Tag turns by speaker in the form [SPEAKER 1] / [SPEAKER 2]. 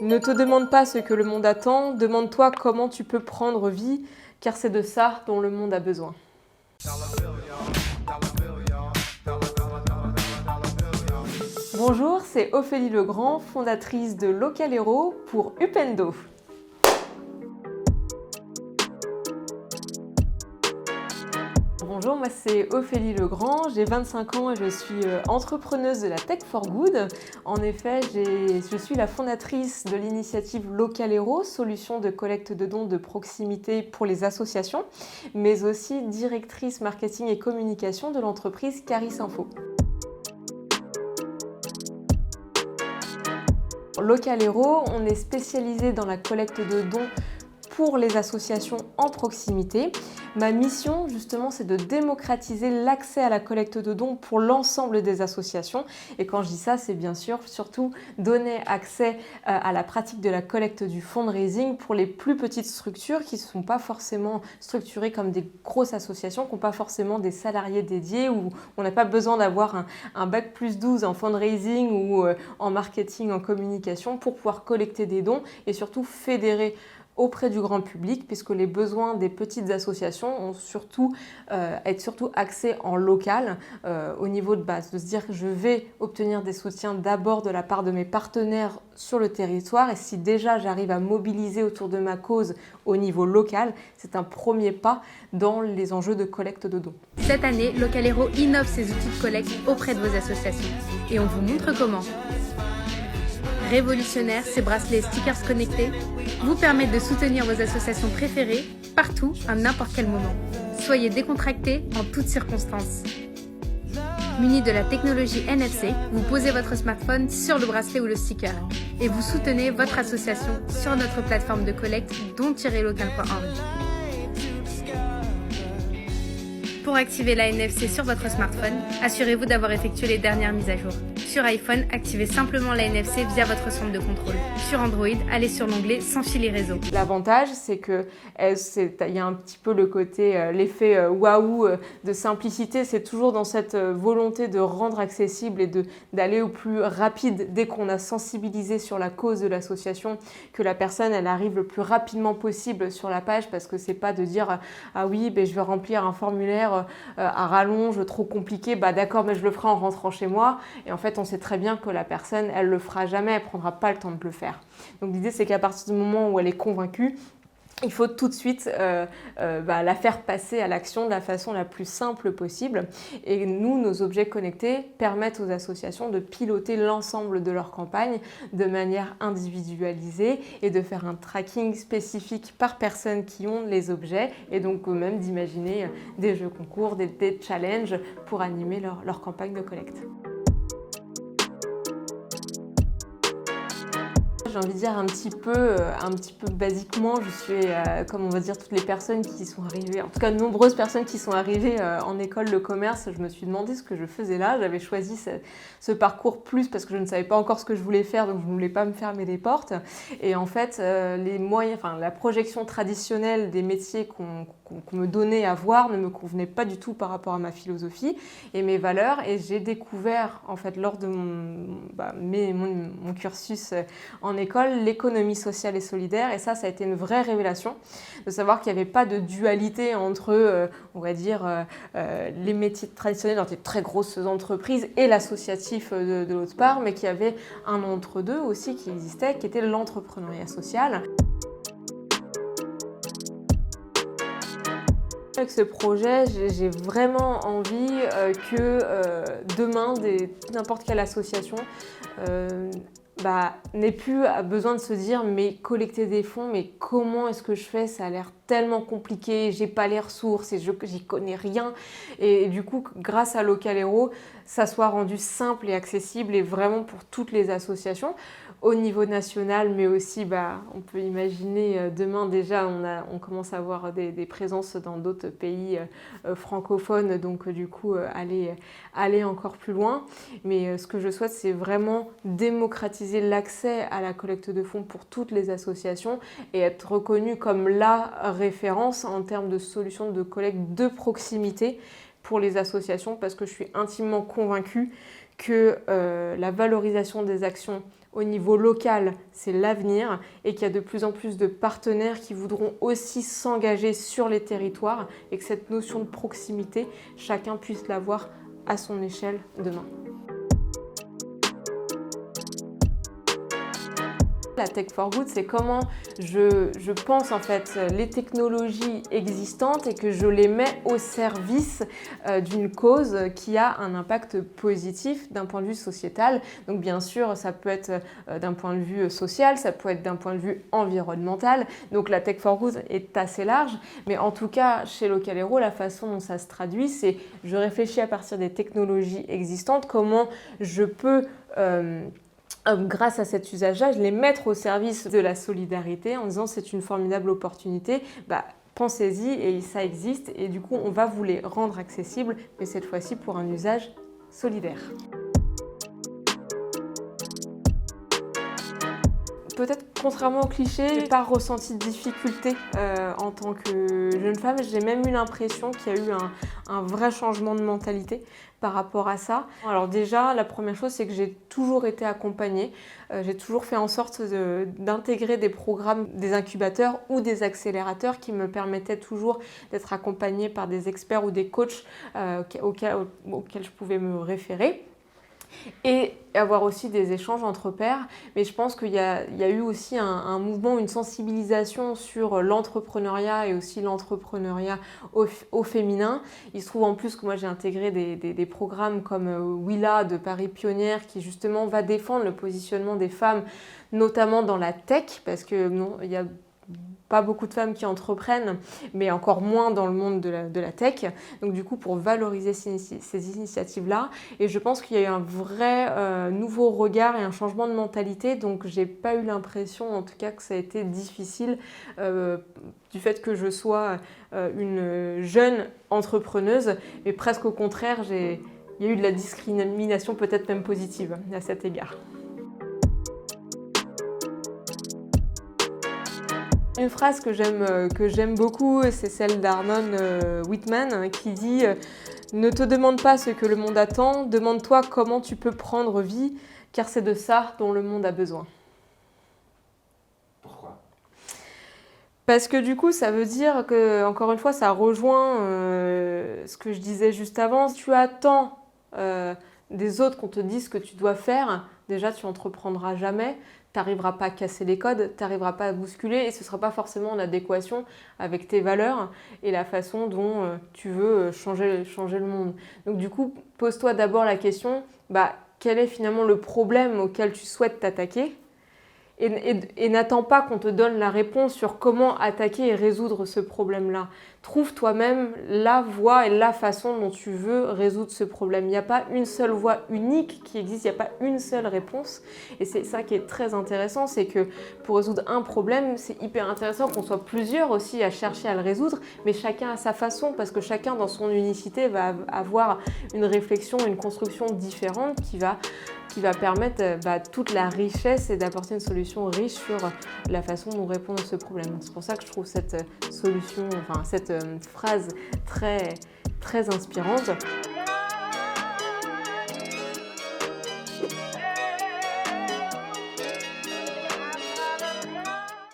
[SPEAKER 1] Ne te demande pas ce que le monde attend, demande-toi comment tu peux prendre vie, car c'est de ça dont le monde a besoin. Bonjour, c'est Ophélie Legrand, fondatrice de Local Hero pour Upendo. Bonjour, moi c'est Ophélie Legrand, j'ai 25 ans et je suis entrepreneuse de la Tech for Good. En effet, je suis la fondatrice de l'initiative Local Hero, solution de collecte de dons de proximité pour les associations, mais aussi directrice marketing et communication de l'entreprise Caris Info. Local Hero, on est spécialisé dans la collecte de dons pour les associations en proximité. Ma mission, justement, c'est de démocratiser l'accès à la collecte de dons pour l'ensemble des associations. Et quand je dis ça, c'est bien sûr surtout donner accès à la pratique de la collecte du fundraising pour les plus petites structures qui ne sont pas forcément structurées comme des grosses associations, qui n'ont pas forcément des salariés dédiés, où on n'a pas besoin d'avoir un bac plus 12 en fundraising ou en marketing, en communication pour pouvoir collecter des dons et surtout fédérer auprès du grand public, puisque les besoins des petites associations ont être surtout axés en local, au niveau de base, de se dire que je vais obtenir des soutiens d'abord de la part de mes partenaires sur le territoire, et si déjà j'arrive à mobiliser autour de ma cause au niveau local, c'est un premier pas dans les enjeux de collecte de dons.
[SPEAKER 2] Cette année, Local Hero innove ses outils de collecte auprès de vos associations, et on vous montre comment. Révolutionnaires, ces bracelets stickers connectés vous permettent de soutenir vos associations préférées partout, à n'importe quel moment. Soyez décontractés en toutes circonstances. Muni de la technologie NFC, vous posez votre smartphone sur le bracelet ou le sticker et vous soutenez votre association sur notre plateforme de collecte don-local.org. Pour activer la NFC sur votre smartphone, assurez-vous d'avoir effectué les dernières mises à jour. Sur iPhone, activez simplement la NFC via votre centre de contrôle. Sur Android, allez sur l'onglet Sans filet réseau.
[SPEAKER 1] L'avantage, c'est que il y a un petit peu le côté, l'effet waouh de simplicité. C'est toujours dans cette volonté de rendre accessible et d'aller au plus rapide dès qu'on a sensibilisé sur la cause de l'association, que la personne elle arrive le plus rapidement possible sur la page, parce que c'est pas de dire ah oui, je vais remplir un formulaire à rallonge trop compliqué, d'accord, mais je le ferai en rentrant chez moi. Et en fait, on sait très bien que la personne, elle le fera jamais, elle prendra pas le temps de le faire. Donc l'idée, c'est qu'à partir du moment où elle est convaincue, il faut tout de suite la faire passer à l'action de la façon la plus simple possible. Et nous, nos objets connectés permettent aux associations de piloter l'ensemble de leur campagne de manière individualisée et de faire un tracking spécifique par personne qui ont les objets, et donc même d'imaginer des jeux concours, des challenges pour animer leur campagne de collecte. J'ai envie de dire un petit peu basiquement, je suis comme on va dire toutes les personnes qui sont arrivées, en tout cas de nombreuses personnes qui sont arrivées en école de commerce. Je me suis demandé ce que je faisais là. J'avais choisi ce parcours plus parce que je ne savais pas encore ce que je voulais faire, donc je ne voulais pas me fermer les portes. Et en fait, la projection traditionnelle des métiers qu'on me donnait à voir ne me convenait pas du tout par rapport à ma philosophie et mes valeurs. Et j'ai découvert en fait lors de mon cursus en école l'économie sociale et solidaire, et ça a été une vraie révélation de savoir qu'il n'y avait pas de dualité entre les métiers traditionnels dans des très grosses entreprises et l'associatif de l'autre part, mais qu'il y avait un entre-deux aussi qui existait, qui était l'entrepreneuriat social. Avec ce projet, j'ai vraiment envie que demain, n'importe quelle association n'ait plus besoin de se dire mais collecter des fonds, mais comment est-ce que je fais? Ça a l'air tellement compliqué, j'ai pas les ressources et j'y connais rien. Et du coup, grâce à Local Hero, ça soit rendu simple et accessible, et vraiment pour toutes les associations au niveau national, mais aussi on peut imaginer demain déjà on commence à avoir des présences dans d'autres pays francophones, donc du coup aller encore plus loin. Mais ce que je souhaite, c'est vraiment démocratiser l'accès à la collecte de fonds pour toutes les associations et être reconnue comme la référence en termes de solutions de collecte de proximité pour les associations, parce que je suis intimement convaincue que la valorisation des actions au niveau local, c'est l'avenir et qu'il y a de plus en plus de partenaires qui voudront aussi s'engager sur les territoires et que cette notion de proximité, chacun puisse l'avoir à son échelle demain. La Tech for Good, c'est comment je pense en fait les technologies existantes et que je les mets au service d'une cause qui a un impact positif d'un point de vue sociétal. Donc bien sûr, ça peut être d'un point de vue social, ça peut être d'un point de vue environnemental. Donc la Tech for Good est assez large, mais en tout cas, chez Local Hero, la façon dont ça se traduit, c'est je réfléchis à partir des technologies existantes, comment je peux grâce à cet usage-là, je les mettre au service de la solidarité en disant c'est une formidable opportunité, pensez-y et ça existe et du coup on va vous les rendre accessibles, mais cette fois-ci pour un usage solidaire. Peut-être contrairement au cliché, je n'ai pas ressenti de difficulté en tant que jeune femme. J'ai même eu l'impression qu'il y a eu un vrai changement de mentalité par rapport à ça. Alors déjà, la première chose, c'est que j'ai toujours été accompagnée. J'ai toujours fait en sorte d'intégrer des programmes, des incubateurs ou des accélérateurs qui me permettaient toujours d'être accompagnée par des experts ou des coachs auxquels je pouvais me référer. Et avoir aussi des échanges entre pairs. Mais je pense qu'il y a eu aussi un mouvement, une sensibilisation sur l'entrepreneuriat et aussi l'entrepreneuriat au féminin. Il se trouve en plus que moi j'ai intégré des programmes comme Willa de Paris Pionnière qui justement va défendre le positionnement des femmes, notamment dans la tech, parce que il y a pas beaucoup de femmes qui entreprennent, mais encore moins dans le monde de la tech. Donc du coup, pour valoriser ces initiatives-là. Et je pense qu'il y a eu un vrai nouveau regard et un changement de mentalité. Donc j'ai pas eu l'impression, en tout cas, que ça a été difficile du fait que je sois une jeune entrepreneuse. Mais presque au contraire, il y a eu de la discrimination peut-être même positive à cet égard. Une phrase que j'aime beaucoup, c'est celle d'Arnon Whitman qui dit « Ne te demande pas ce que le monde attend, demande-toi comment tu peux prendre vie, car c'est de ça dont le monde a besoin. »
[SPEAKER 3] Pourquoi ?
[SPEAKER 1] Parce que du coup, ça veut dire que, encore une fois, ça rejoint ce que je disais juste avant. Si tu attends des autres qu'on te dise ce que tu dois faire, déjà tu n'entreprendras jamais. Tu n'arriveras pas à casser les codes, tu n'arriveras pas à bousculer et ce ne sera pas forcément en adéquation avec tes valeurs et la façon dont tu veux changer le monde. Donc du coup, pose-toi d'abord la question, quel est finalement le problème auquel tu souhaites t'attaquer ? Et n'attends pas qu'on te donne la réponse sur comment attaquer et résoudre ce problème-là. Trouve toi-même la voie et la façon dont tu veux résoudre ce problème. Il n'y a pas une seule voie unique qui existe, il n'y a pas une seule réponse. Et c'est ça qui est très intéressant, c'est que pour résoudre un problème, c'est hyper intéressant qu'on soit plusieurs aussi à chercher à le résoudre, mais chacun à sa façon, parce que chacun dans son unicité va avoir une réflexion, une construction différente qui va permettre toute la richesse et d'apporter une solution riche sur la façon dont répondre à ce problème. C'est pour ça que je trouve cette solution, cette phrase très, très inspirante.